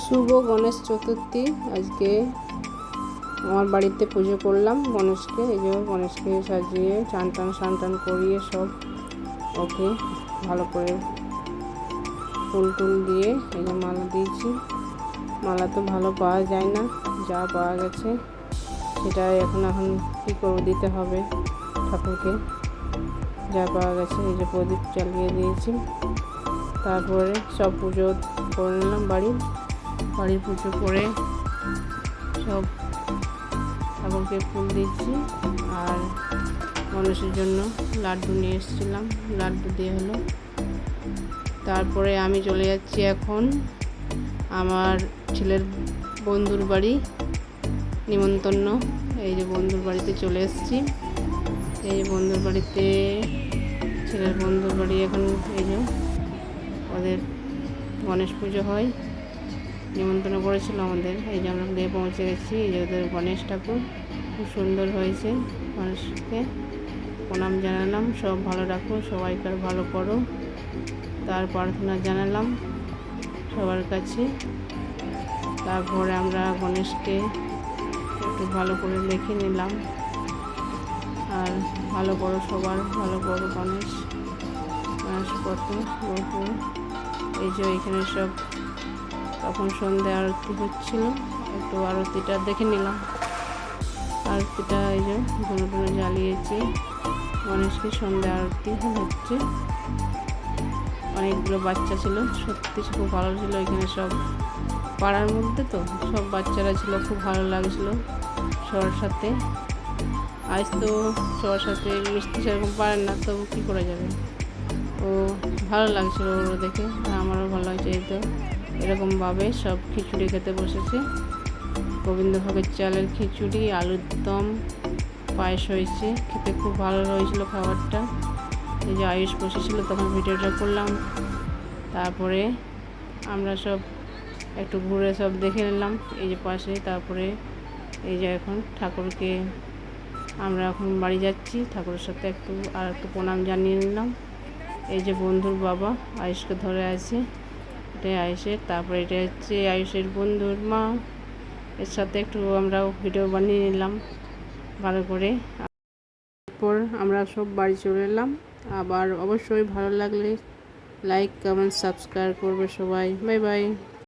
শুভ গণেশ চতুর্থী। আজকে আমার বাড়িতে পুজো করলাম গণেশকে। এই যে গণেশকে সাজিয়ে স্নান টান করিয়ে সব ওকে ভালো করে ফুল টুল দিয়ে এই যে মালা দিয়েছি। মালা তো ভালো পাওয়া যায় না, যা পাওয়া গেছে সেটাই এখন কী করবো, দিতে হবে ঠাকুরকে। যা পাওয়া গেছে এই যে প্রদীপ জ্বালিয়ে দিয়েছি। তারপরে সব পুজো করে নিলাম। বাড়ির পুজো করে সব ঠাকুরকে ফুল দিচ্ছি। আর গণেশের জন্য লাড্ডু নিয়ে এসেছিলাম, লাড্ডু দিয়ে হলো। তারপরে আমি চলে যাচ্ছি এখন আমার ছেলের বন্ধুর বাড়ি, নিমন্ত্রণ। এই যে বন্ধুর বাড়িতে চলে এসেছি। এই যে বন্ধুর বাড়িতে, ছেলের বন্ধুর বাড়ি এখন এই যে ওদের গণেশ পুজো হয়, নিমন্ত্রণ করেছিল আমাদের। এই যে আমরা দিয়ে পৌঁছে গেছি। এই যে ওদের গণেশ ঠাকুর খুব সুন্দর হয়েছে। গণেশকে প্রণাম জানালাম, সব ভালো রাখো, সবাইকার ভালো করো, তার প্রার্থনা জানালাম সবার কাছে। তারপরে আমরা গণেশকে একটু ভালো করে লিখে নিলাম। আর ভালো করো, সবার ভালো করো গণেশ কত। এই যে এখানে সব তখন সন্ধ্যা আরতি হচ্ছিল, একটু আরতিটা দেখে নিলাম। আরতিটা এই যে ধুনো জ্বালিয়েছে, গণেশকে সন্ধ্যা আরতি হচ্ছে। অনেকগুলো বাচ্চা ছিল, সত্যি খুব ভালো ছিল। এখানে সব পাড়ার মধ্যে তো সব বাচ্চারা ছিল, খুব ভালো লাগছিল সবার সাথে। আজ তো সবার সাথে মিষ্টি সেরকম পারেন না, তবু কী করা যাবে। ও ভালো লাগছিলো ওগুলো দেখে, আমারও ভালো লাগছে। এই তো এরকমভাবে সব খিচুড়ি খেতে বসেছে। গোবিন্দভোগের চালের খিচুড়ি, আলুর দম, পায়েস হয়েছে, খেতে খুব ভালো হয়েছিল খাবারটা। এই যে আয়ুষ বসেছিল, তখন ভিডিওটা করলাম। তারপরে আমরা সব একটু ঘুরে সব দেখে নিলাম এই যে পাশে। তারপরে এই যে এখন ঠাকুরকে আমরা এখন বাড়ি যাচ্ছি, ঠাকুরের সাথে একটু প্রণাম জানিয়ে নিলাম। এই যে বন্ধুর বাবা আয়ুষকে ধরে আছে, এটাই আয়ুষের। তারপরে এটা হচ্ছে আয়ুষের বন্ধুর মা, এর সাথে একটু আমরা ভিডিও বানিয়ে নিলাম ভালো করে। তারপর আমরা সব বাড়ি চলে এলাম। আবার অবশ্যই ভালো লাগলে লাইক, কমেন্ট, সাবস্ক্রাইব করবে সবাই। Bye bye.